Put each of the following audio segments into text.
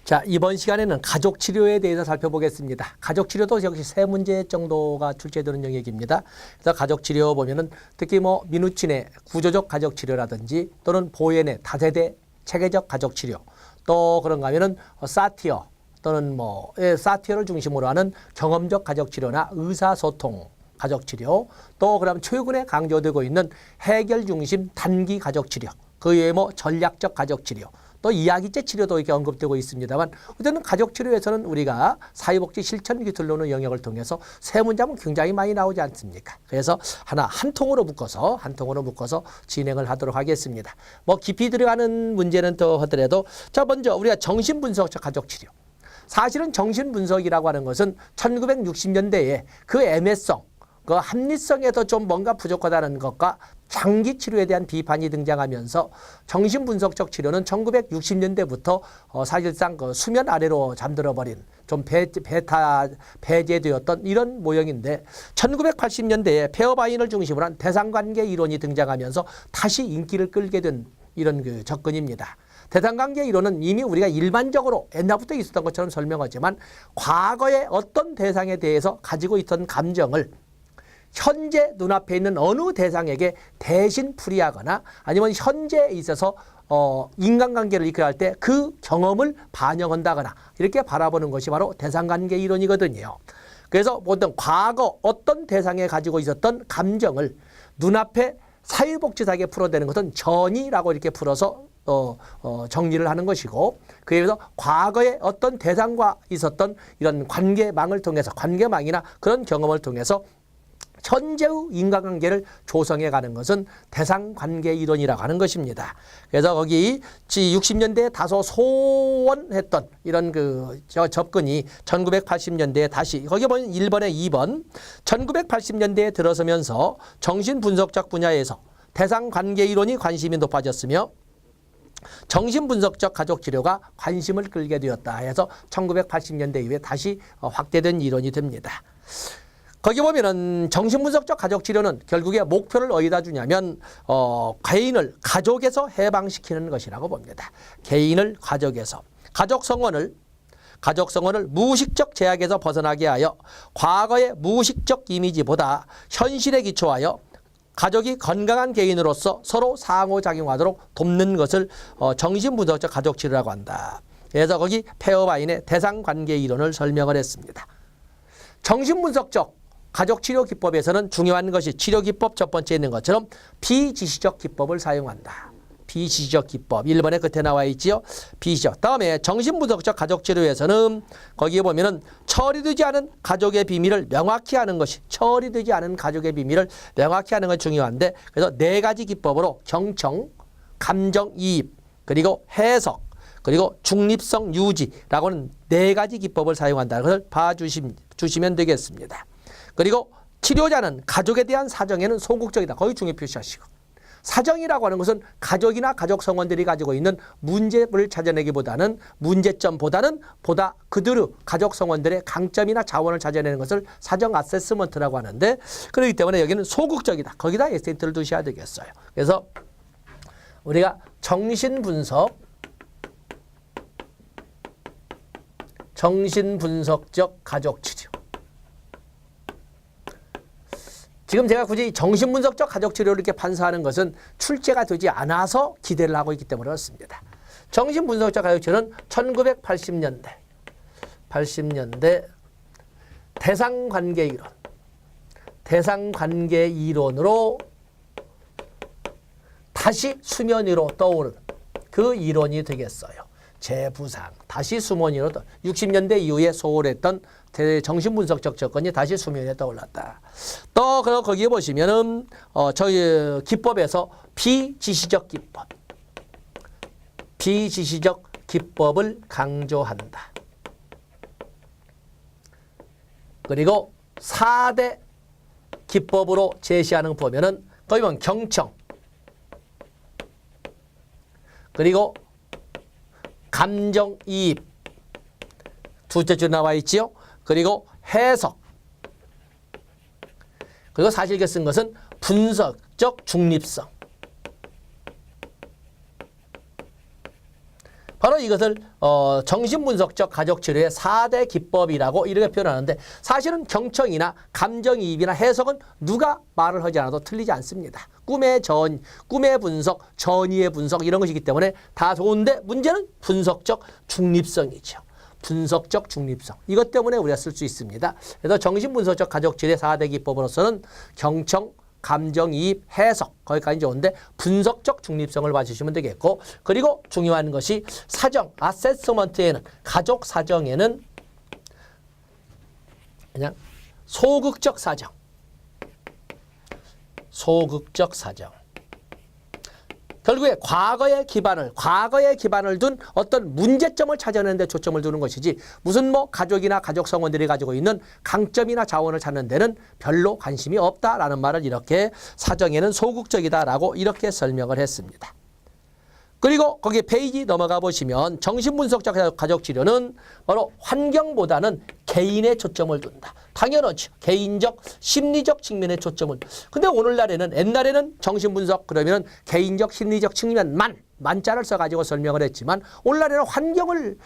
자, 이번 시간에는 가족치료에 대해서 살펴보겠습니다. 가족치료도 역시 세 문제 정도가 출제되는 영역입니다. 그래서 가족치료 보면은 특히 뭐 민우친의 구조적 가족치료라든지 또는 보현의 다세대 체계적 가족치료, 또 그런가 하면은 사티어 또는 뭐 사티어를 중심으로 하는 경험적 가족치료나 의사소통 가족치료, 또 그다음 최근에 강조되고 있는 해결 중심 단기 가족치료, 그 외에 뭐 전략적 가족치료, 또 이야기제 치료도 이렇게 언급되고 있습니다만, 어쨌든 가족치료에서는 우리가 사회복지 실천 기술로는 영역을 통해서 세 문제는 굉장히 많이 나오지 않습니까? 그래서 한 통으로 묶어서 진행을 하도록 하겠습니다. 뭐 깊이 들어가는 문제는 더 하더라도, 자, 먼저 우리가 정신분석적 가족치료. 사실은 정신분석이라고 하는 것은 1960년대에 그 애매성, 그 합리성에도 좀 뭔가 부족하다는 것과 장기 치료에 대한 비판이 등장하면서 정신분석적 치료는 1960년대부터 사실상 그 수면 아래로 잠들어버린 좀 배제되었던 이런 모형인데, 1980년대에 페어바인을 중심으로 한 대상관계 이론이 등장하면서 다시 인기를 끌게 된 이런 그 접근입니다. 대상관계 이론은 이미 우리가 일반적으로 옛날부터 있었던 것처럼 설명하지만, 과거의 어떤 대상에 대해서 가지고 있던 감정을 현재 눈앞에 있는 어느 대상에게 대신 풀이하거나 아니면 현재에 있어서 인간관계를 이끌어갈 때 그 경험을 반영한다거나 이렇게 바라보는 것이 바로 대상관계 이론이거든요. 그래서 어떤 과거 어떤 대상에 가지고 있었던 감정을 눈앞에 사회복지사에게 풀어내는 것은 전이라고 이렇게 풀어서 정리를 하는 것이고, 그에 비해서 과거에 어떤 대상과 있었던 이런 관계망을 통해서, 관계망이나 그런 경험을 통해서 현재의 인간관계를 조성해 가는 것은 대상관계 이론이라고 하는 것입니다. 그래서 거기 60년대에 다소 소원했던 이런 그 접근이 1980년대에 다시, 거기 보면 1번에 2번, 1980년대에 들어서면서 정신분석적 분야에서 대상관계 이론이 관심이 높아졌으며 정신분석적 가족치료가 관심을 끌게 되었다 해서 1980년대 이후에 다시 확대된 이론이 됩니다. 거기 보면은 정신분석적 가족치료는 결국에 목표를 어디다 주냐면 개인을 가족에서 해방시키는 것이라고 봅니다. 개인을 가족에서, 가족성원을 무의식적 제약에서 벗어나게 하여 과거의 무의식적 이미지보다 현실에 기초하여 가족이 건강한 개인으로서 서로 상호작용하도록 돕는 것을 정신분석적 가족치료라고 한다. 그래서 거기 페어바인의 대상관계 이론을 설명을 했습니다. 정신분석적 가족치료 기법에서는 중요한 것이 치료기법 첫 번째에 있는 것처럼 비지시적 기법을 사용한다. 비지시적 기법, 1번에 끝에 나와 있지요. 비지시적. 다음에 정신분석적 가족치료에서는 거기에 보면은 처리되지 않은 가족의 비밀을 명확히 하는 것이, 처리되지 않은 가족의 비밀을 명확히 하는 것이 중요한데, 그래서 네 가지 기법으로 경청, 감정이입, 그리고 해석, 그리고 중립성 유지라고는 네 가지 기법을 사용한다는 것을 봐주시면 되겠습니다. 그리고 치료자는 가족에 대한 사정에는 소극적이다. 거의 중요 표시하시고, 사정이라고 하는 것은 가족이나 가족 성원들이 가지고 있는 문제를 찾아내기보다는, 문제점보다는 보다 그들의 가족 성원들의 강점이나 자원을 찾아내는 것을 사정 아세스먼트라고 하는데, 그렇기 때문에 여기는 소극적이다. 거기다 액센트를 두셔야 되겠어요. 그래서 우리가 정신분석적 가족치료, 지금 제가 굳이 정신분석적 가족치료를 이렇게 판사하는 것은 출제가 되지 않아서 기대를 하고 있기 때문에 그렇습니다. 정신분석적 가족치료는 1980년대 대상관계 이론으로 다시 수면 위로 떠오른 그 이론이 되겠어요. 재부상, 다시 수면 위로 60년대 이후에 소홀했던 정신분석적 접근이 다시 수면에 떠올랐다. 또 거기에 보시면은 저희 기법에서 비지시적 기법을 강조한다. 그리고 4대 기법으로 제시하는 거 보면은 거기 보면 경청, 그리고 감정이입, 둘째 줄 나와 있지요. 그리고 해석, 그리고 사실 이렇게 쓴 것은 분석적 중립성, 바로 이것을 정신분석적 가족치료의 4대 기법이라고 이렇게 표현하는데 사실은 경청이나 감정이입이나 해석은 누가 말을 하지 않아도 틀리지 않습니다. 꿈의 분석, 전이의 분석 이런 것이기 때문에 다 좋은데 문제는 분석적 중립성이죠. 분석적 중립성. 이것 때문에 우리가 쓸 수 있습니다. 그래서 정신분석적 가족치료의 4대 기법으로서는 경청, 감정이입, 해석 거기까지 좋은데 분석적 중립성을 봐주시면 되겠고 그리고 중요한 것이 사정, 아세스먼트에는 가족 사정에는 그냥 소극적 사정 결국에 과거의 기반을 둔 어떤 문제점을 찾아내는 데 초점을 두는 것이지 무슨 뭐 가족이나 가족 성원들이 가지고 있는 강점이나 자원을 찾는 데는 별로 관심이 없다라는 말을 이렇게 사정에는 소극적이다라고 이렇게 설명을 했습니다. 그리고 거기 페이지 넘어가 보시면 정신분석적 가족치료는 바로 환경보다는 개인에 초점을 둔다. 당연하죠. 개인적, 심리적 측면에 초점을. 근데 오늘날에는 옛날에는 정신분석 그러면 개인적, 심리적 측면만 만자를 써가지고 설명을 했지만 오늘날에는 환경을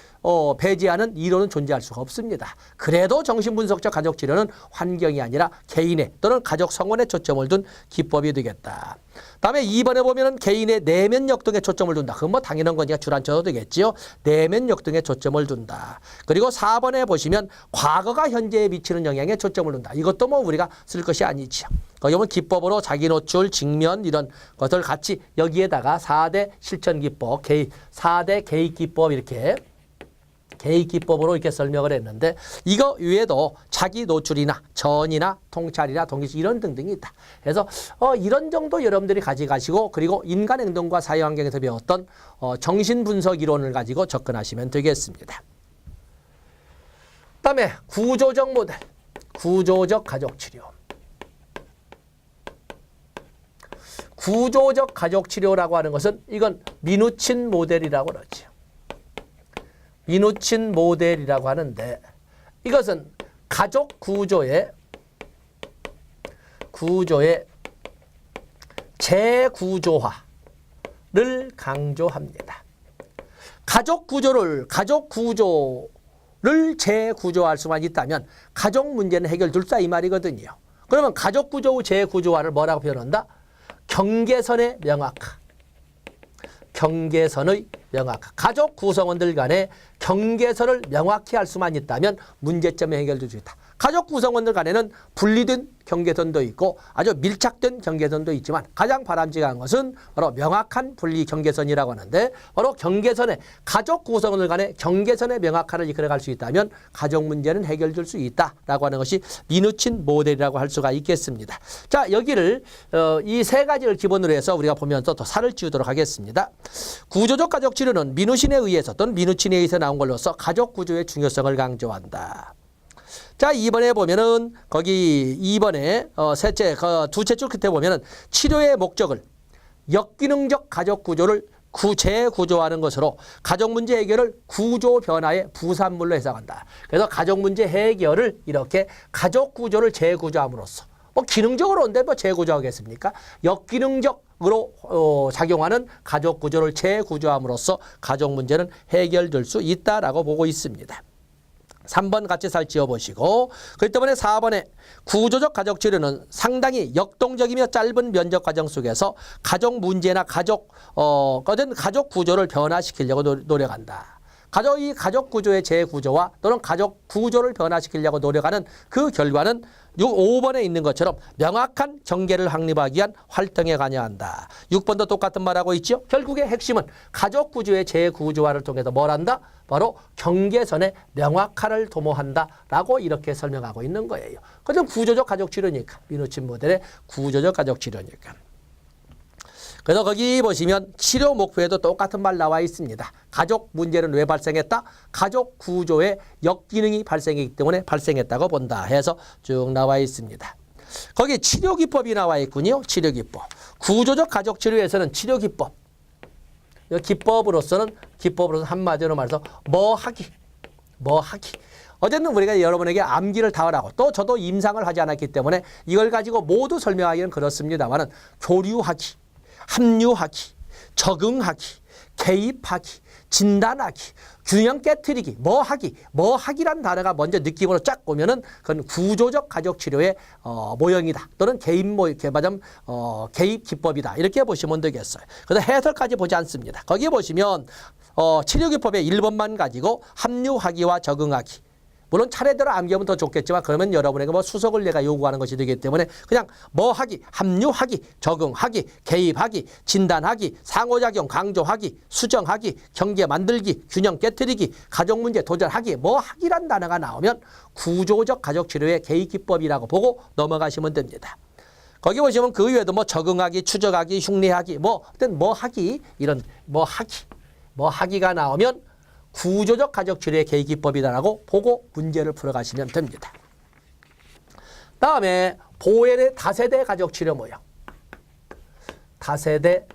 배제하는 이론은 존재할 수가 없습니다. 그래도 정신분석적 가족치료는 환경이 아니라 개인의 또는 가족 성원에 초점을 둔 기법이 되겠다. 다음에 2번에 보면은 개인의 내면 역동에 초점을 둔다. 그건 뭐 당연한 거니까 줄 안 쳐도 되겠지요. 내면 역동에 초점을 둔다. 그리고 4번에 보시면 과거가 현재에 미치는 영향에 초점을 둔다. 이것도 뭐 우리가 쓸 것이 아니지요. 거기 보면 기법으로 자기 노출, 직면 이런 것들 같이 여기에다가 4대 실천 기법, 4대 개입 기법 이렇게 개입 기법으로 이렇게 설명을 했는데 이거 외에도 자기 노출이나 전이나 통찰이나 동기술 이런 등등이 있다. 그래서 이런 정도 여러분들이 가져가시고 그리고 인간 행동과 사회 환경에서 배웠던 정신분석 이론을 가지고 접근하시면 되겠습니다. 그다음에 구조적 모델, 구조적 가족치료. 구조적 가족치료라고 하는 것은 이건 미누친 모델이라고 그러죠. 미누친 모델이라고 하는데 이것은 가족 구조의 재구조화를 강조합니다. 가족 구조를 재구조할 수만 있다면 가족 문제는 해결될 수 있다 이 말이거든요. 그러면 가족 구조 재구조화를 뭐라고 표현한다? 경계선의 명확화. 경계선의 명확화. 가족 구성원들 간의 경계선을 명확히 할 수만 있다면 문제점이 해결될 수 있다. 가족 구성원들 간에는 분리된 경계선도 있고 아주 밀착된 경계선도 있지만 가장 바람직한 것은 바로 명확한 분리 경계선이라고 하는데 바로 경계선의 가족 구성원들 간의 경계선의 명확화를 이끌어갈 수 있다면 가족 문제는 해결될 수 있다라고 하는 것이 미누친 모델이라고 할 수가 있겠습니다. 자, 여기를 이 세 가지를 기본으로 해서 우리가 보면서 더 살을 찌우도록 하겠습니다. 구조적 가족 치료는 미누신에 의해서 또는 미누친에 의해서 나온 걸로서 가족 구조의 중요성을 강조한다. 자, 2번에 보면은 거기 2번에 셋째 두째 줄 끝에 보면은 치료의 목적을 역기능적 가족 구조를 재구조하는 것으로 가족 문제 해결을 구조 변화의 부산물로 해석한다. 그래서 가족 문제 해결을 이렇게 가족 구조를 재구조함으로써 기능적으로 온데 뭐 재구조하겠습니까? 역기능적으로 작용하는 가족 구조를 재구조함으로써 가족 문제는 해결될 수 있다라고 보고 있습니다. 3번 같이 살 지어보시고 그렇기 때문에 4번에 구조적 가족 치료는 상당히 역동적이며 짧은 면접 과정 속에서 가족 문제나 가족 구조를 변화시키려고 노력한다. 이 가족 구조의 재구조와 또는 가족 구조를 변화시키려고 노력하는 그 결과는 5번에 있는 것처럼 명확한 경계를 확립하기 위한 활동에 관여한다. 6번도 똑같은 말하고 있죠. 결국의 핵심은 가족 구조의 재구조화를 통해서 뭘 한다? 바로 경계선의 명확화를 도모한다라고 이렇게 설명하고 있는 거예요. 그건 구조적 가족 치료니까. 미누친 모델의 구조적 가족 치료니까. 그래서 거기 보시면 치료 목표에도 똑같은 말 나와 있습니다. 가족 문제는 왜 발생했다? 가족 구조의 역기능이 발생했기 때문에 발생했다고 본다 해서 쭉 나와 있습니다. 거기 치료 기법이 나와 있군요. 치료 기법. 구조적 가족 치료에서는 치료 기법. 기법으로서는 한마디로 말해서 뭐 하기. 어제는 우리가 여러분에게 암기를 다 하라고 또 저도 임상을 하지 않았기 때문에 이걸 가지고 모두 설명하기는 그렇습니다만은 교류하기. 합류하기, 적응하기, 개입하기, 진단하기, 균형 깨트리기, 뭐하기란 단어가 먼저 느낌으로 쫙 오면은 그건 구조적 가족 치료의 모형이다. 또는 개입 기법이다. 이렇게 보시면 되겠어요. 그래서 해설까지 보지 않습니다. 거기에 보시면 치료 기법의 1번만 가지고 합류하기와 적응하기. 물론 차례대로 암기하면 더 좋겠지만 그러면 여러분에게 뭐 수석을 내가 요구하는 것이 되기 때문에 그냥 뭐하기, 합류하기, 적응하기, 개입하기, 진단하기, 상호작용 강조하기, 수정하기, 경계 만들기, 균형 깨트리기, 가족문제 도전하기, 뭐하기란 단어가 나오면 구조적 가족치료의 개입기법이라고 보고 넘어가시면 됩니다. 거기 보시면 그 외에도 뭐 적응하기, 추적하기, 흉내하기, 어떤 뭐하기 이런 뭐하기가 나오면 구조적 가족치료의 개입기법이다라고 보고 문제를 풀어가시면 됩니다. 다음에 보엔의 다세대 가족치료 모형. 다세대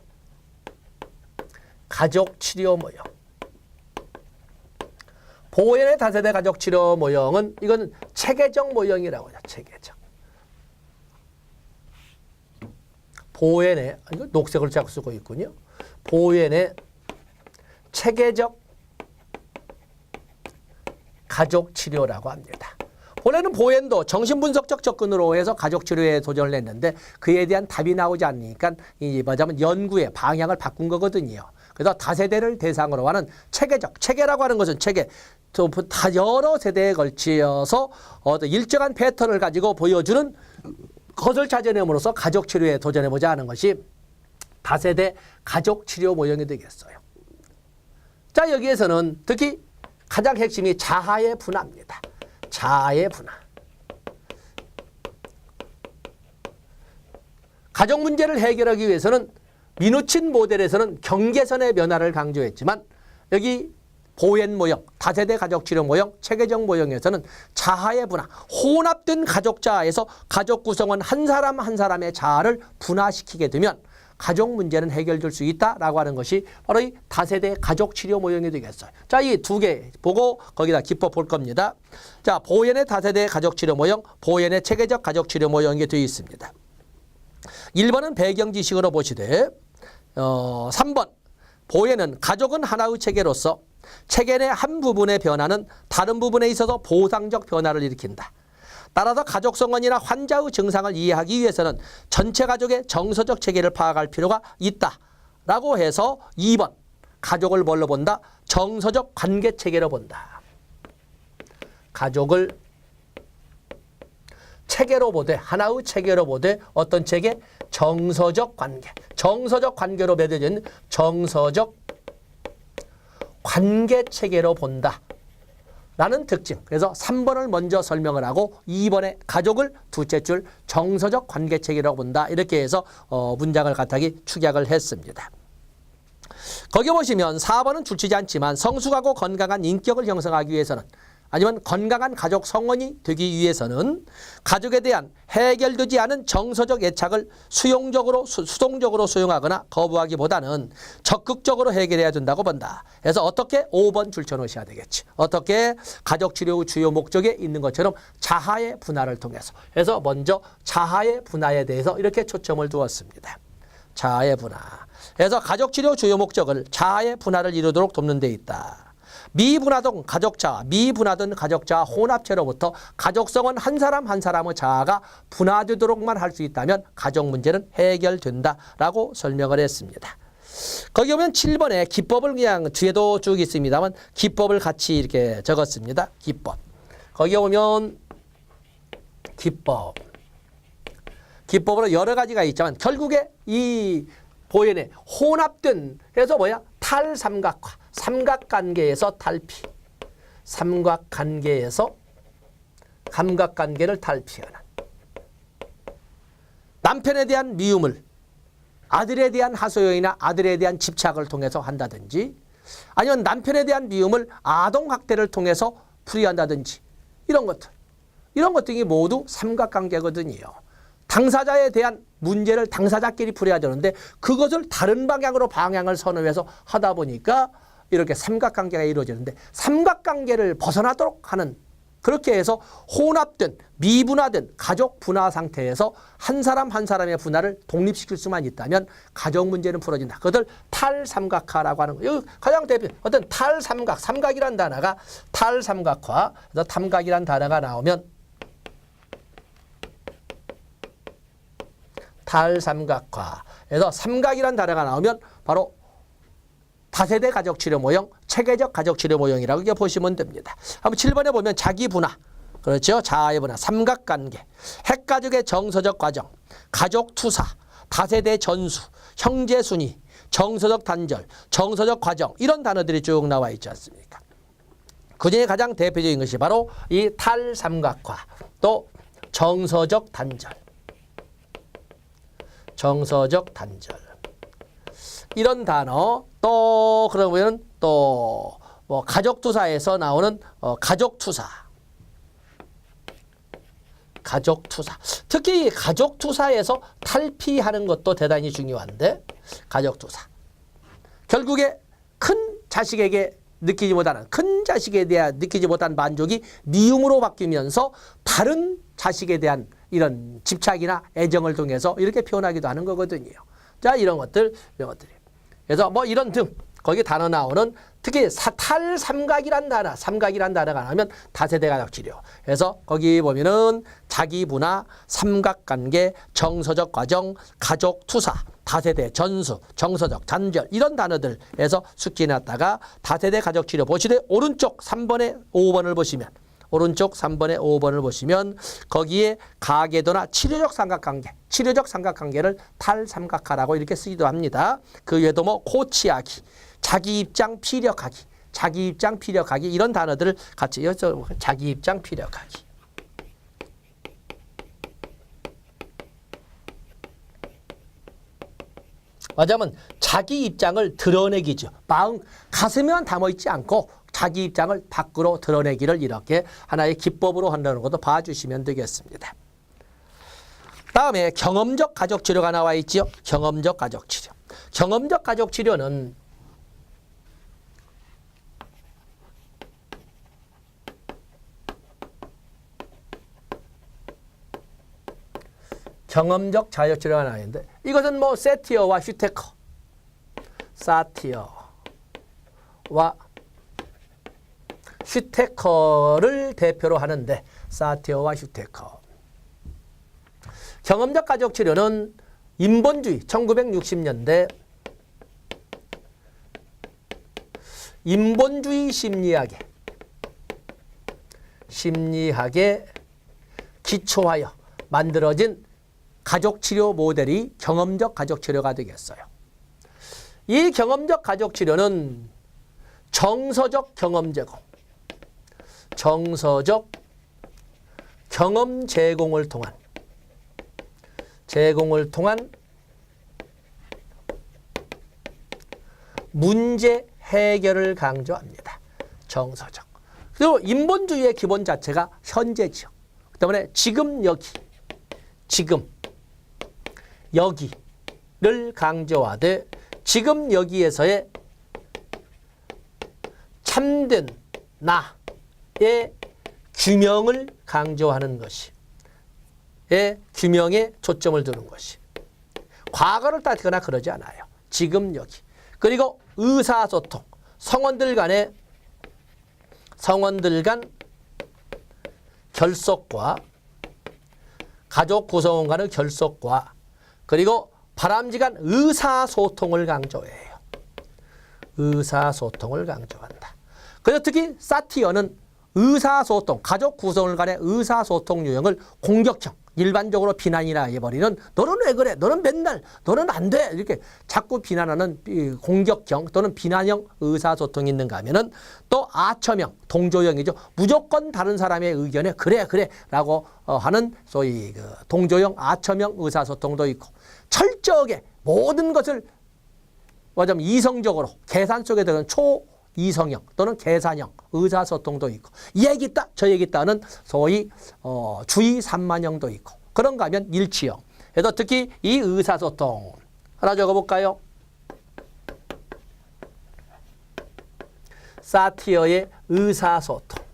가족치료 모형. 보엔의 다세대 가족치료 모형은 이건 체계적 모형이라고 하죠. 체계적. 보엔의, 이거 녹색을 자꾸 쓰고 있군요. 보엔의 체계적 가족치료라고 합니다. 원래는 보엔도 정신분석적 접근으로 해서 가족치료에 도전을 했는데 그에 대한 답이 나오지 않으니까 뭐냐면 연구의 방향을 바꾼 거거든요. 그래서 다세대를 대상으로 하는 체계라고 하는 것은 다 여러 세대에 걸쳐서 일정한 패턴을 가지고 보여주는 것을 찾아내므로써 가족치료에 도전해보자 하는 것이 다세대 가족치료 모형이 되겠어요. 자, 여기에서는 특히 가장 핵심이 자아의 분화입니다. 자아의 분화. 가족 문제를 해결하기 위해서는 미누친 모델에서는 경계선의 변화를 강조했지만 여기 보엔 모형, 다세대 가족치료 모형, 체계적 모형에서는 자아의 분화, 혼합된 가족 자아에서 가족 구성원 한 사람 한 사람의 자아를 분화시키게 되면 가족 문제는 해결될 수 있다라고 하는 것이 바로 이 다세대 가족 치료 모형이 되겠어요. 자, 이 두 개 보고 거기다 기법 볼 겁니다. 자, 보엔의 다세대 가족 치료 모형, 보엔의 체계적 가족 치료 모형이 되어 있습니다. 1번은 배경 지식으로 보시되 3번 보엔은 가족은 하나의 체계로서 체계 내 한 부분의 변화는 다른 부분에 있어서 보상적 변화를 일으킨다. 따라서 가족성원이나 환자의 증상을 이해하기 위해서는 전체 가족의 정서적 체계를 파악할 필요가 있다라고 해서 2번 가족을 뭘로 본다? 정서적 관계 체계로 본다. 가족을 체계로 보되 하나의 체계로 보되 어떤 체계? 정서적 관계. 정서적 관계로 맺어진 정서적 관계 체계로 본다. 라는 특징. 그래서 3번을 먼저 설명을 하고 2번에 가족을 둘째 줄 정서적 관계체계라고 본다. 이렇게 해서 문장을 갖다기 축약을 했습니다. 거기 보시면 4번은 줄치지 않지만 성숙하고 건강한 인격을 형성하기 위해서는 아니면 건강한 가족 성원이 되기 위해서는 가족에 대한 해결되지 않은 정서적 애착을 수동적으로 수용하거나 거부하기보다는 적극적으로 해결해야 된다고 본다. 그래서 어떻게 5번 줄쳐놓으셔야 되겠지. 어떻게 가족치료의 주요 목적에 있는 것처럼 자아의 분화를 통해서. 그래서 먼저 자아의 분화에 대해서 이렇게 초점을 두었습니다. 자아의 분화. 그래서 가족치료 주요 목적을 자아의 분화를 이루도록 돕는 데 있다. 미분화된 가족자와 혼합체로부터 가족성은 한 사람 한 사람의 자아가 분화되도록만 할 수 있다면 가족 문제는 해결된다라고 설명을 했습니다. 거기 보면 7번에 기법을 그냥 뒤에도 쭉 있습니다만 기법을 같이 이렇게 적었습니다. 기법. 거기 보면 기법으로 여러 가지가 있지만 결국에 이 보엔의 혼합된 그래서 탈삼각화. 삼각관계에서 탈피. 삼각관계에서 삼각관계를 탈피하는. 남편에 대한 미움을 아들에 대한 하소연이나 아들에 대한 집착을 통해서 한다든지 아니면 남편에 대한 미움을 아동학대를 통해서 풀이한다든지 이런 것들이 모두 삼각관계거든요. 당사자에 대한 문제를 당사자끼리 풀어야 되는데 그것을 다른 방향을 선호해서 하다 보니까 이렇게 삼각관계가 이루어지는데 삼각관계를 벗어나도록 하는 그렇게 해서 혼합된 미분화된 가족 분화 상태에서 한 사람 한 사람의 분화를 독립시킬 수만 있다면 가족 문제는 풀어진다. 그것을 탈삼각화라고 하는 거예요. 가장 대표 어떤 탈삼각, 삼각이란 단어가 탈삼각화, 그래서 탐각이란 단어가 나오면 탈삼각화. 그래서 삼각이란 단어가 나오면 바로 다세대 가족치료 모형, 체계적 가족치료 모형이라고 이렇게 보시면 됩니다. 한번 7번에 보면 자기 분화, 그렇죠? 자아의 분화, 삼각관계, 핵가족의 정서적 과정, 가족 투사, 다세대 전수, 형제 순위, 정서적 단절, 정서적 과정 이런 단어들이 쭉 나와 있지 않습니까? 그중에 가장 대표적인 것이 바로 이 탈삼각화, 또 정서적 단절, 정서적 단절. 이런 단어 또 그러면 또 뭐 가족투사에서 나오는 가족투사, 가족투사. 특히 가족투사에서 탈피하는 것도 대단히 중요한데 가족투사. 결국에 큰 자식에게 느끼지 못하는 큰 자식에 대한 느끼지 못한 만족이 미움으로 바뀌면서 다른 자식에 대한 이런 집착이나 애정을 통해서 이렇게 표현하기도 하는 거거든요. 자, 이런 것들이. 그래서 뭐 이런 등 거기 단어 나오는 특히 탈삼각이란 단어, 삼각이란 단어가 나오면 다세대 가족 치료. 그래서 거기 보면은 자기 분화, 삼각관계, 정서적 과정, 가족 투사, 다세대 전수, 정서적 단절 이런 단어들에서 숙지해놨다가 다세대 가족 치료 보시되 오른쪽 3번에 5번을 보시면 오른쪽 3번에 5번을 보시면 거기에 가계도나 치료적 삼각관계, 치료적 삼각관계를 탈삼각화라고 이렇게 쓰기도 합니다. 그 외에도 뭐 코치하기, 자기 입장 피력하기, 자기 입장 피력하기 이런 단어들을 같이 여쭤 자기 입장 피력하기. 맞으면 자기 입장을 드러내기죠. 마음 가슴에만 담아있지 않고 자기 입장을 밖으로 드러내기를 이렇게 하나의 기법으로 한다는 것도 봐주시면 되겠습니다. 다음에 경험적 가족치료가 나와 있죠. 경험적 가족치료. 경험적 가족치료는 경험적 가족치료가 나와 있는데 이것은 뭐 사티어와 슈테커, 사티어와 슈테커를 대표로 하는데 사티어와 슈테커. 경험적 가족치료는 인본주의 1960년대 인본주의 심리학에 기초하여 만들어진 가족치료 모델이 경험적 가족치료가 되겠어요. 이 경험적 가족치료는 정서적 경험 제공, 정서적 경험 제공을 통한 문제 해결을 강조합니다. 정서적. 그리고 인본주의의 기본 자체가 현재죠. 그 때문에 지금 여기를 강조하되 지금 여기에서의 참된 나의 규명을 강조하는 것이 규명에 초점을 두는 것이 과거를 따지거나 그러지 않아요. 지금 여기. 그리고 의사소통, 성원들 간 결속과 가족 구성원 간의 결속과 그리고 바람직한 의사소통을 강조해요. 의사소통을 강조한다. 그래서 특히 사티어는 의사소통, 가족 구성원 간의 의사소통 유형을 공격형, 일반적으로 비난이나 해버리는 너는 왜 그래? 너는 맨날, 너는 안 돼. 이렇게 자꾸 비난하는 공격형 또는 비난형 의사소통이 있는가 하면은 또 아첨형, 동조형이죠. 무조건 다른 사람의 의견에 그래 라고 하는 소위 그 동조형, 아첨형 의사소통도 있고 철저하게 모든 것을 뭐냐면 이성적으로 계산 속에 들어가는 초이성형 또는 계산형 의사소통도 있고 이 얘기 있다 저 얘기 있다는 소위 주의 산만형도 있고 그런가 하면 일치형. 그래서 특히 이 의사소통 하나 적어볼까요? 사티어의 의사소통.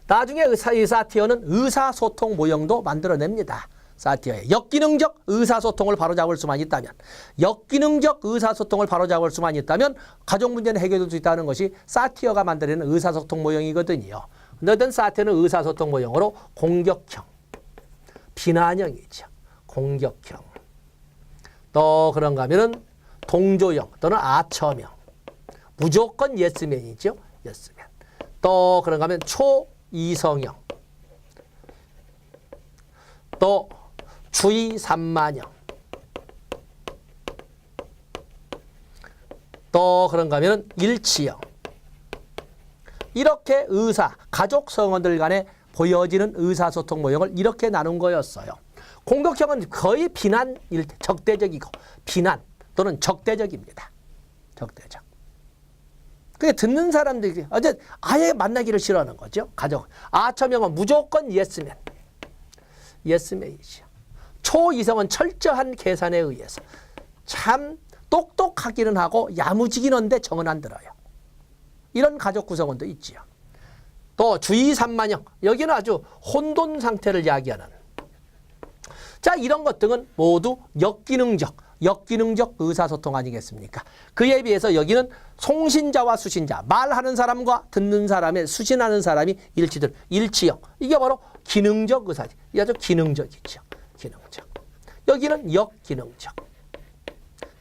나중에 이 사티어는 의사소통 모형도 만들어냅니다. 사티어의 역기능적 의사소통을 바로잡을 수만 있다면, 역기능적 의사소통을 바로잡을 수만 있다면 가족 문제는 해결될 수 있다는 것이 사티어가 만들어낸 의사소통 모형이거든요. 너든 사티어는 의사소통 모형으로 공격형, 비난형이죠. 공격형. 또 그런가 하면은 동조형 또는 아첨형. 무조건 예스맨이죠. 예스맨. 또 그런가 하면 초이성형. 또 주의 산만형. 또 그런가 하면 일치형. 이렇게 가족 성원들 간에 보여지는 의사소통 모형을 이렇게 나눈 거였어요. 공격형은 거의 비난, 적대적이고 비난 또는 적대적입니다. 적대적. 그게 듣는 사람들이 아예 만나기를 싫어하는 거죠. 가족. 아첨형은 무조건 예스맨. 예스맨이죠. 초이성은 철저한 계산에 의해서 참 똑똑하기는 하고 야무지긴 한데 정은 안 들어요. 이런 가족 구성원도 있지요. 또 주의산만형. 여기는 아주 혼돈 상태를 이야기하는. 자, 이런 것 등은 모두 역기능적 의사소통 아니겠습니까? 그에 비해서 여기는 송신자와 수신자, 말하는 사람과 듣는 사람의 수신하는 사람이 일치형. 이게 바로 기능적 의사지. 이게 아주 기능적이죠. 기능적. 여기는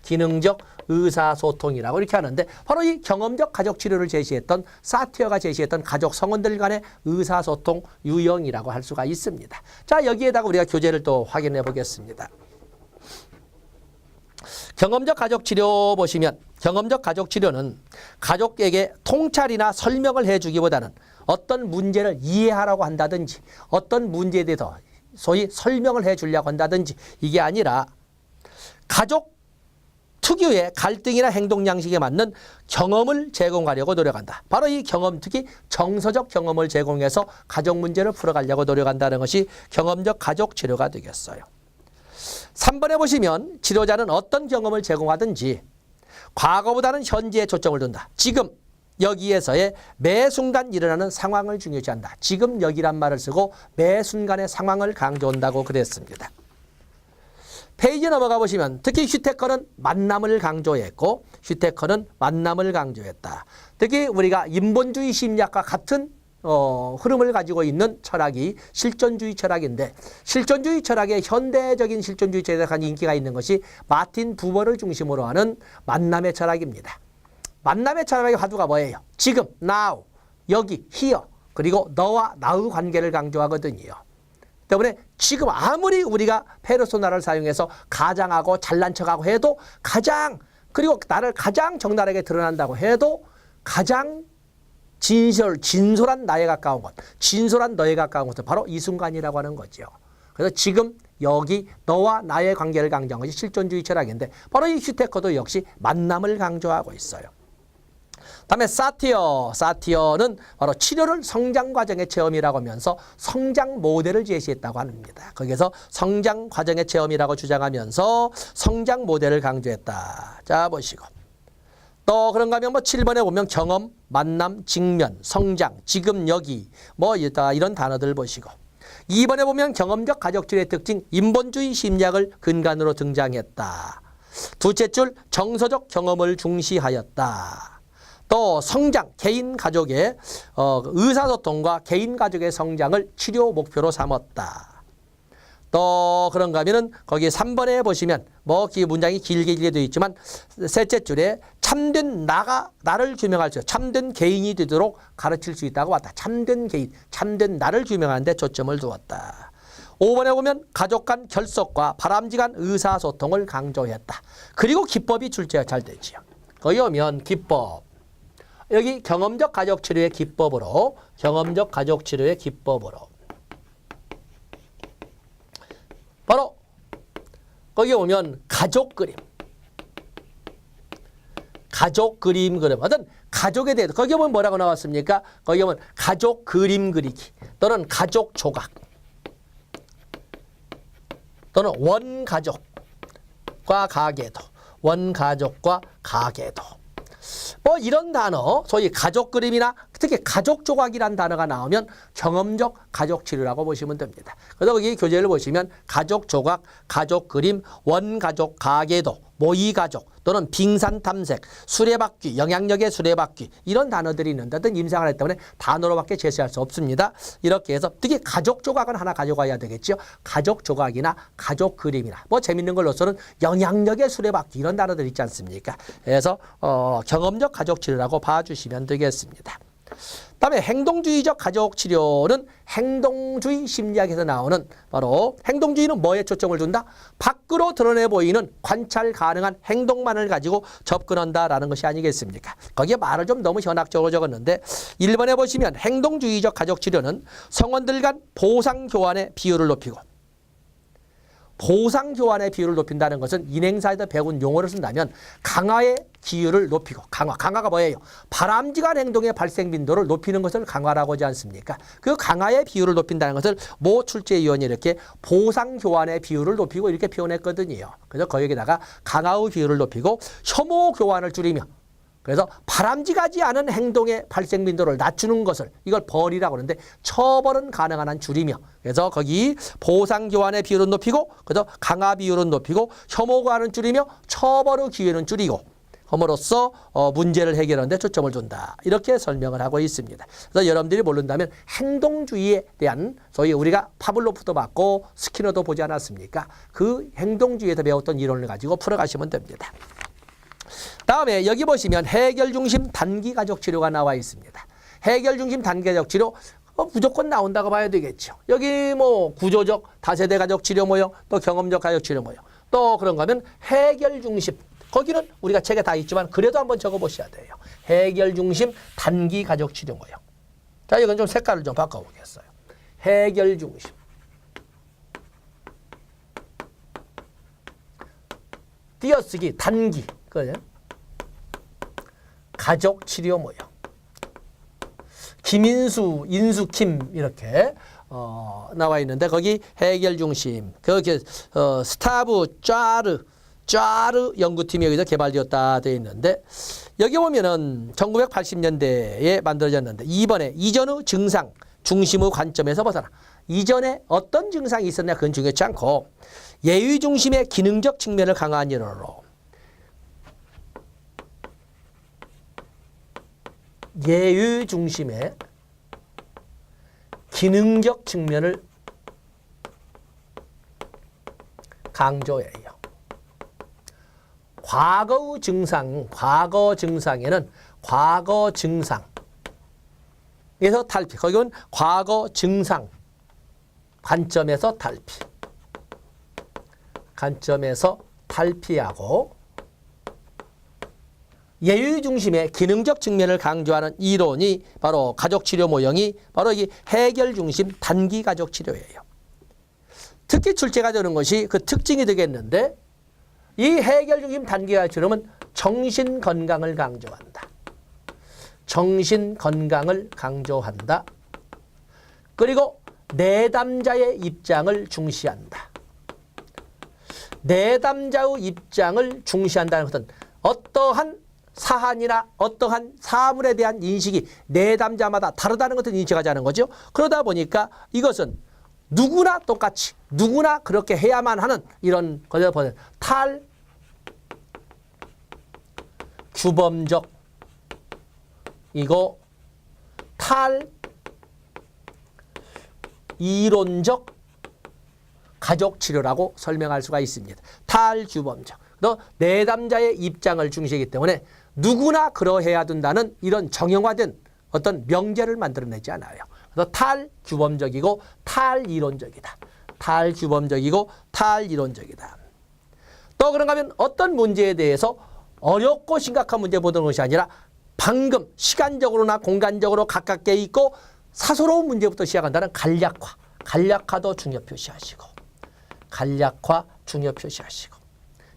기능적 의사소통이라고 이렇게 하는데, 바로 이 경험적 가족치료를 제시했던 사티어가 제시했던 가족 성원들 간의 의사소통 유형이라고 할 수가 있습니다. 자, 여기에다가 우리가 교재를 또 확인해 보겠습니다. 경험적 가족치료 보시면, 경험적 가족치료는 가족에게 통찰이나 설명을 해주기보다는 어떤 문제를 이해하라고 한다든지 어떤 문제에 대해서 소위 설명을 해주려고 한다든지 이게 아니라 가족 특유의 갈등이나 행동 양식에 맞는 경험을 제공하려고 노력한다. 바로 이 경험, 특히 정서적 경험을 제공해서 가족 문제를 풀어가려고 노력한다는 것이 경험적 가족 치료가 되겠어요. 3번에 보시면 치료자는 어떤 경험을 제공하든지 과거보다는 현재에 초점을 둔다. 지금 여기에서의 매 순간 일어나는 상황을 중요시한다. 지금 여기란 말을 쓰고 매 순간의 상황을 강조한다고 그랬습니다. 페이지 넘어가 보시면 특히 슈테커는 만남을 강조했고 특히 우리가 인본주의 심리학과 같은 흐름을 가지고 있는 철학이 실존주의 철학인데, 실존주의 철학의 현대적인 실존주의 철학에 인기가 있는 것이 마틴 부버를 중심으로 하는 만남의 철학입니다. 만남의 철학의 화두가 뭐예요? 지금, now, 여기, here, 그리고 너와 나의 관계를 강조하거든요. 때문에 지금 아무리 우리가 페르소나를 사용해서 가장하고 잘난 척하고 해도 그리고 나를 가장 적나라하게 드러난다고 해도 가장 진솔한 나에 가까운 것, 진솔한 너에 가까운 것은 바로 이 순간이라고 하는 거죠. 그래서 지금 여기 너와 나의 관계를 강조한 것이 실존주의 철학인데, 바로 이 슈테커도 역시 만남을 강조하고 있어요. 다음에 사티어는 바로 치료를 성장 과정의 체험이라고 하면서 성장 모델을 제시했다고 합니다. 거기에서 성장 과정의 체험이라고 주장하면서 성장 모델을 강조했다. 자, 보시고. 또 그런가 하면 7번에 보면 경험, 만남, 직면, 성장, 지금, 여기 이런 단어들 보시고. 2번에 보면 경험적 가족치료의 특징, 인본주의 심리학을 근간으로 등장했다. 둘째 줄 정서적 경험을 중시하였다. 또 성장, 개인 가족의 의사소통과 개인 가족의 성장을 치료 목표로 삼았다. 또 그런가 하면은 거기 3번에 보시면 문장이 길게 되어 있지만 셋째 줄에 참된 나를 규명할 수, 참된 개인이 되도록 가르칠 수 있다고 왔다. 참된 개인, 참된 나를 규명하는 데 초점을 두었다. 5번에 보면 가족 간 결속과 바람직한 의사소통을 강조했다. 그리고 기법이 출제가 잘 되지요. 거기 오면 기법. 여기 경험적 가족치료의 기법으로 바로 거기 오면 가족 그림 어떤 가족에 대해서 거기 보면 뭐라고 나왔습니까? 거기 보면 가족 그림 그리기 또는 가족 조각 또는 원가족과 가계도 이런 단어, 소위 가족 그림이나 특히 가족 조각이란 단어가 나오면 경험적 가족 치료라고 보시면 됩니다. 그래서 여기 교재를 보시면 가족 조각, 가족 그림, 원가족 가계도, 모의 가족 또는 빙산 탐색, 수레바퀴, 영향력의 수레바퀴 이런 단어들이 있는데 어떤 임상을 하기 때문에 단어로밖에 제시할 수 없습니다. 이렇게 해서 특히 가족 조각은 하나 가져가야 되겠죠. 가족 조각이나 가족 그림이나 뭐 재밌는 걸로서는 영향력의 수레바퀴 이런 단어들 있지 않습니까? 그래서 경험적 가족 치료라고 봐주시면 되겠습니다. 다음에 행동주의적 가족 치료는 행동주의 심리학에서 나오는 바로 행동주의는 뭐에 초점을 준다? 밖으로 드러내 보이는 관찰 가능한 행동만을 가지고 접근한다라는 것이 아니겠습니까? 거기에 말을 좀 너무 현학적으로 적었는데 1번에 보시면 행동주의적 가족 치료는 성원들 간 보상 교환의 비율을 높이고 보상 교환의 비율을 높인다는 것은 인행사에서 배운 용어를 쓴다면 강화의 기율을 높이고 강화가 뭐예요? 바람직한 행동의 발생 빈도를 높이는 것을 강화라고 하지 않습니까? 그 강화의 비율을 높인다는 것을 모 출제위원이 이렇게 보상 교환의 비율을 높이고 이렇게 표현했거든요. 그래서 거기에다가 강화의 비율을 높이고 혐오 교환을 줄이며 그래서 바람직하지 않은 행동의 발생 빈도를 낮추는 것을 이걸 벌이라고 하는데 처벌은 가능한 한 줄이며 그래서 거기 보상 교환의 비율은 높이고 그래서 강화 비율은 높이고 혐오 교환은 줄이며 처벌의 기회는 줄이고 함으로써 문제를 해결하는 데 초점을 둔다. 이렇게 설명을 하고 있습니다. 그래서 여러분들이 모른다면 행동주의에 대한 소위 우리가 파블로프도 받고 스키너도 보지 않았습니까? 그 행동주의에서 배웠던 이론을 가지고 풀어가시면 됩니다. 다음에 여기 보시면 해결 중심 단기 가족 치료가 나와 있습니다. 해결 중심 단기 가족 치료 무조건 나온다고 봐야 되겠죠. 여기 뭐 구조적 다세대 가족 치료 모형 또 경험적 가족 치료 모형 또 그런가 하면 해결 중심 거기는 우리가 책에 다 있지만 그래도 한번 적어보셔야 돼요. 해결 중심 단기 가족 치료 모형. 자 이건 좀 색깔을 좀 바꿔보겠어요. 해결 중심 띄어쓰기 단기 그죠? 가족 치료 모형 김인수, 인수킴 이렇게 나와 있는데 거기 해결 중심 거기 스타브 짜르 연구팀이 여기서 개발되었다 되어 있는데 여기 보면은 1980년대에 만들어졌는데 이번에 이전의 증상 중심의 관점에서 벗어나 이전에 어떤 증상이 있었냐 그건 중요치 않고 예의 중심의 기능적 측면을 강화한 이론으로 예의 중심의 기능적 측면을 강조해요. 과거 증상에는 과거 증상에서 탈피. 거기는 과거 증상 관점에서 탈피하고 예의 중심의 기능적 측면을 강조하는 이론이 바로 가족치료 모형이 바로 이 해결 중심 단기 가족 치료예요. 특히 출제가 되는 것이 그 특징이 되겠는데 이 해결 중심 단기 가족 치료는 정신 건강을 강조한다. 정신 건강을 강조한다. 그리고 내담자의 입장을 중시한다. 내담자의 입장을 중시한다는 것은 어떠한 사안이나 어떠한 사물에 대한 인식이 내담자마다 다르다는 것을 인식하자는 거죠. 그러다 보니까 이것은 누구나 똑같이 누구나 그렇게 해야만 하는 이런 것을 보는 탈규범적 이거 탈이론적 가족치료라고 설명할 수가 있습니다. 탈규범적. 또 내담자의 입장을 중시하기 때문에 누구나 그러해야 된다는 이런 정형화된 어떤 명제를 만들어내지 않아요. 그래서 탈규범적이고 탈이론적이다. 탈규범적이고 탈이론적이다. 또 그런가 하면 어떤 문제에 대해서 어렵고 심각한 문제 보는 것이 아니라 방금 시간적으로나 공간적으로 가깝게 있고 사소로운 문제부터 시작한다는 간략화. 간략화도 중요 표시하시고 간략화 중요 표시하시고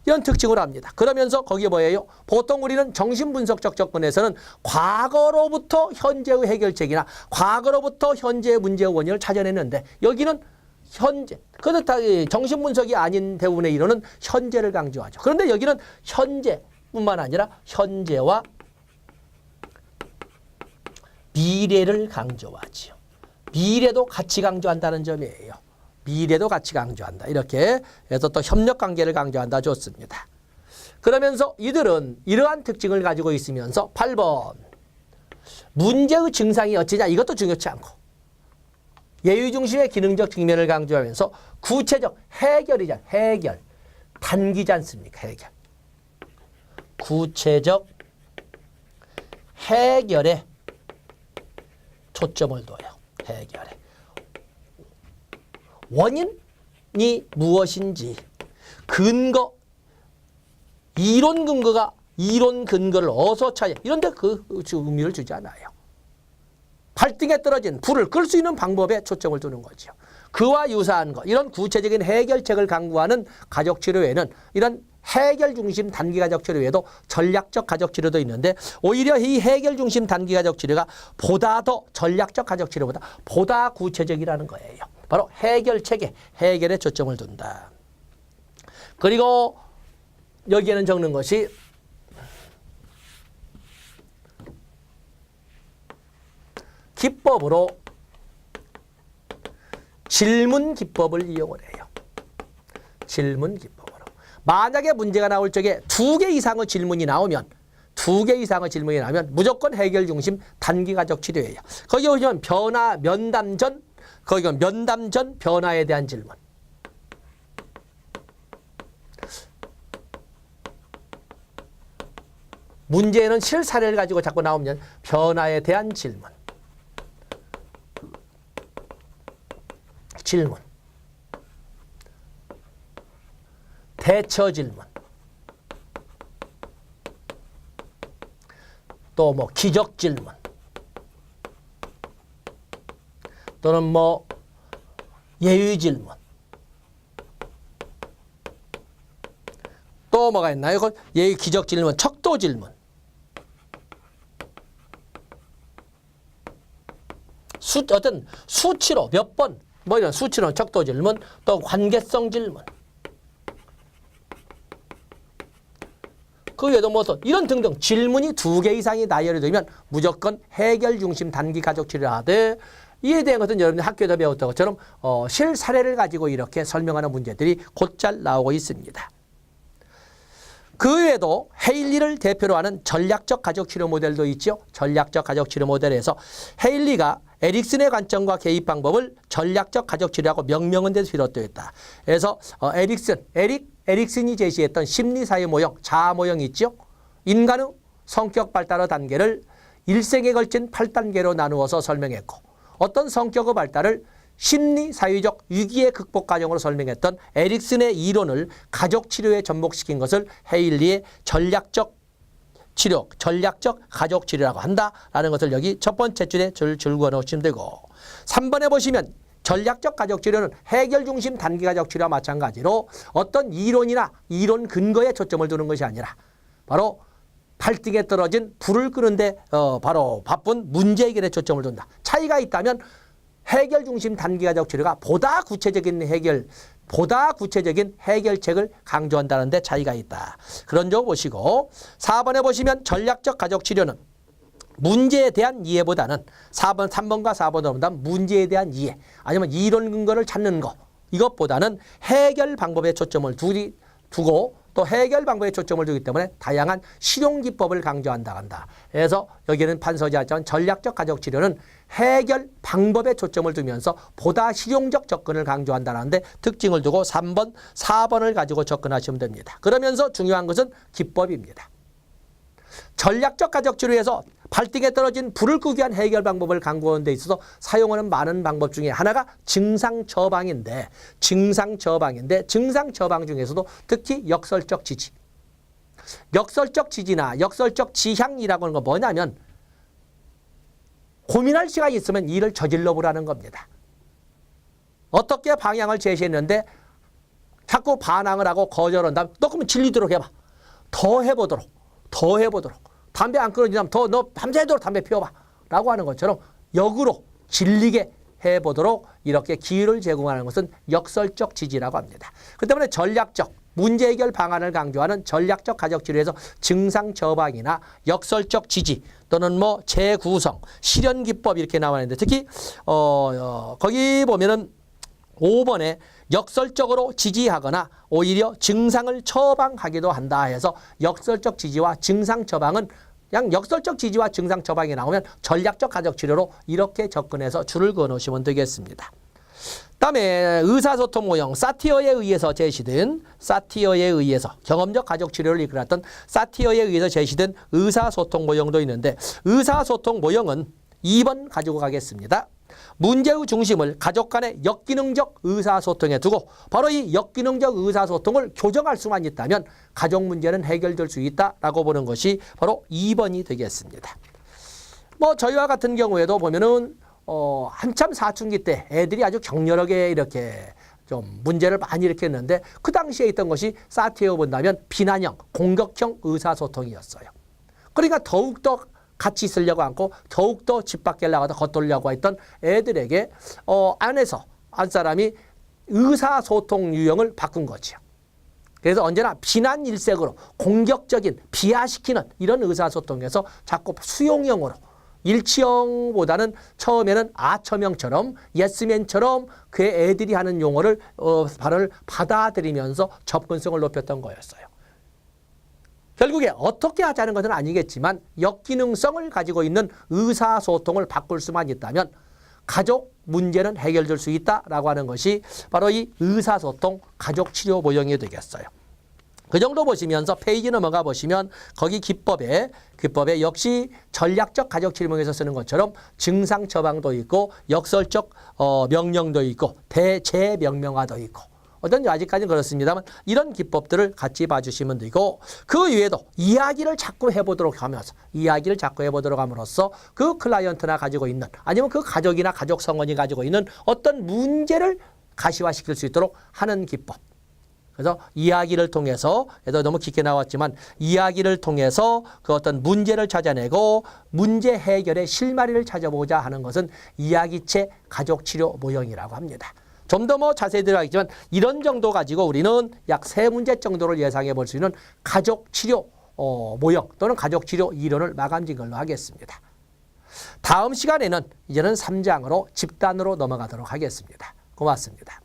이런 특징을 합니다. 그러면서 거기에 뭐예요? 보통 우리는 정신분석적 접근에서는 과거로부터 현재의 해결책이나 과거로부터 현재의 문제의 원인을 찾아내는데 여기는 현재, 그렇다 정신분석이 아닌 대부분의 이론은 현재를 강조하죠. 그런데 여기는 현재뿐만 아니라 현재와 미래를 강조하지요. 미래도 같이 강조한다는 점이에요. 미래도 같이 강조한다. 이렇게 해서 또 협력관계를 강조한다. 좋습니다. 그러면서 이들은 이러한 특징을 가지고 있으면서 8번 문제의 증상이 어찌냐 이것도 중요치 않고 예의중심의 기능적 측면을 강조하면서 구체적 해결이자 해결 단기지 않습니까? 해결 구체적 해결에 초점을 둬요. 해결에 원인이 무엇인지 근거 이론 근거를 어디서 찾아 이런데 그 의미를 주지 않아요. 발등에 떨어진 불을 끌 수 있는 방법에 초점을 두는 거죠. 그와 유사한 것 이런 구체적인 해결책을 강구하는 가족치료에는 이런 해결 중심 단기 가족 치료에도 전략적 가족 치료도 있는데 오히려 이 해결 중심 단기 가족 치료가 보다 더 전략적 가족 치료보다 보다 구체적이라는 거예요. 바로 해결책에 해결에 초점을 둔다. 그리고 여기에는 적는 것이 기법으로 질문 기법을 이용을 해요. 질문 기법으로. 만약에 문제가 나올 적에 2개 이상의 질문이 나오면 무조건 해결 중심 단기 가족 치료예요. 거기 보시면 변화 면담 전 변화에 대한 질문. 문제는 실사례를 가지고 자꾸 나오면 변화에 대한 질문. 대처 질문. 또 뭐 기적 질문. 또는 뭐 예의 질문. 또 뭐가 있나요? 예의 기적 질문, 척도 질문. 어떤 수치로 몇 번, 뭐 이런 수치로 척도 질문, 또 관계성 질문. 그 외에도 뭐 또 이런 등등 질문이 2개 이상이 나열이 되면 무조건 해결 중심 단기 가족 치료를 하되 이에 대한 것은 여러분들 학교에서 배웠던 것처럼 실사례를 가지고 이렇게 설명하는 문제들이 곧잘 나오고 있습니다. 그 외에도 헤일리를 대표로 하는 전략적 가족 치료 모델도 있죠. 전략적 가족 치료 모델에서 헤일리가 에릭슨의 관점과 개입 방법을 전략적 가족 치료하고 명명한 데서 비롯되어 있다. 그래서 에릭슨이 제시했던 심리사회 모형, 자아 모형이 있죠. 인간의 성격 발달의 단계를 일생에 걸친 8단계로 나누어서 설명했고 어떤 성격의 발달을 심리 사회적 위기의 극복 과정으로 설명했던 에릭슨의 이론을 가족 치료에 접목시킨 것을 헤일리의 전략적 치료, 전략적 가족 치료라고 한다라는 것을 여기 첫 번째 줄에 줄그어 놓으시면 되고 3번에 보시면 전략적 가족 치료는 해결 중심 단기 가족 치료와 마찬가지로 어떤 이론이나 이론 근거에 초점을 두는 것이 아니라 바로 발등에 떨어진 불을 끄는데 바로 바쁜 문제 해결에 초점을 둔다. 차이가 있다면 해결 중심 단기 가족 치료가 보다 구체적인 해결책을 강조한다는 데 차이가 있다. 그런 점 보시고 4번에 보시면 전략적 가족 치료는 문제에 대한 이해보다는 3번과 4번으로 본다면 문제에 대한 이해 아니면 이론 근거를 찾는 것 이것보다는 해결 방법에 초점을 두고 또 해결 방법에 초점을 두기 때문에 다양한 실용 기법을 강조한다. 그래서 여기는 판서지하지만 전략적 가족 치료는 해결 방법에 초점을 두면서 보다 실용적 접근을 강조한다는데 특징을 두고 3번, 4번을 가지고 접근하시면 됩니다. 그러면서 중요한 것은 기법입니다. 전략적 가족 치료에서 발등에 떨어진 불을 끄기 위한 해결 방법을 강구하는 데 있어서 사용하는 많은 방법 중에 하나가 증상 처방인데 증상 처방 중에서도 특히 역설적 지지. 역설적 지지나 역설적 지향이라고 하는 건 뭐냐면 고민할 시간이 있으면 일을 저질러 보라는 겁니다. 어떻게 방향을 제시했는데 자꾸 반항을 하고 거절한다면 너 그러면 질리도록 해봐. 더 해보도록. 담배 안 끊어지면 너 밤새도록 담배 피워봐. 라고 하는 것처럼 역으로 질리게 해보도록 이렇게 기회를 제공하는 것은 역설적 지지라고 합니다. 그 때문에 전략적, 문제 해결 방안을 강조하는 전략적 가족 치료에서 증상 처방이나 역설적 지지 또는 뭐 재구성, 실현 기법 이렇게 나와 있는데 특히 거기 보면은 5번에 역설적으로 지지하거나 오히려 증상을 처방하기도 한다 해서 역설적 지지와 증상 처방은 그냥 역설적 지지와 증상 처방이 나오면 전략적 가족 치료로 이렇게 접근해서 줄을 그어 놓으시면 되겠습니다. 다음에 의사소통 모형 사티어에 의해서 제시된 경험적 가족 치료를 이끌었던 사티어에 의해서 제시된 의사소통 모형도 있는데 의사소통 모형은 2번 가지고 가겠습니다. 문제의 중심을 가족 간의 역기능적 의사소통에 두고 바로 이 역기능적 의사소통을 교정할 수만 있다면 가족 문제는 해결될 수 있다라고 보는 것이 바로 2번이 되겠습니다. 뭐 저희와 같은 경우에도 보면은 한참 사춘기 때 애들이 아주 격렬하게 이렇게 좀 문제를 많이 일으켰는데 그 당시에 있던 것이 사티어 본다면 비난형, 공격형 의사소통이었어요. 그러니까 더욱더 같이 있으려고 하고 더욱더 집 밖에 나가서 겉돌려고 했던 애들에게 안에서 한 사람이 의사소통 유형을 바꾼 거죠. 그래서 언제나 비난 일색으로 공격적인 비하시키는 이런 의사소통에서 자꾸 수용형으로 일치형보다는 처음에는 아처명처럼 예스맨처럼 그 애들이 하는 용어를 발언을 받아들이면서 접근성을 높였던 거였어요. 결국에 어떻게 하자는 것은 아니겠지만 역기능성을 가지고 있는 의사소통을 바꿀 수만 있다면 가족 문제는 해결될 수 있다라고 하는 것이 바로 이 의사소통 가족치료 모형이 되겠어요. 그 정도 보시면서 페이지 넘어가 보시면 거기 기법에 역시 전략적 가족치료모형에서 쓰는 것처럼 증상 처방도 있고 역설적 명령도 있고 대재명명화도 있고 어떤지 아직까지는 그렇습니다만 이런 기법들을 같이 봐주시면 되고 그 외에도 이야기를 자꾸 해보도록 함으로써 그 클라이언트나 가지고 있는 아니면 그 가족이나 가족 성원이 가지고 있는 어떤 문제를 가시화시킬 수 있도록 하는 기법. 그래서 이야기를 통해서 너무 깊게 나왔지만 이야기를 통해서 그 어떤 문제를 찾아내고 문제 해결의 실마리를 찾아보자 하는 것은 이야기체 가족치료 모형이라고 합니다. 좀 더 뭐 자세히 들어가겠지만 이런 정도 가지고 우리는 약 3문제 정도를 예상해 볼 수 있는 가족치료 모형 또는 가족치료 이론을 마감진 걸로 하겠습니다. 다음 시간에는 이제는 3장으로 집단으로 넘어가도록 하겠습니다. 고맙습니다.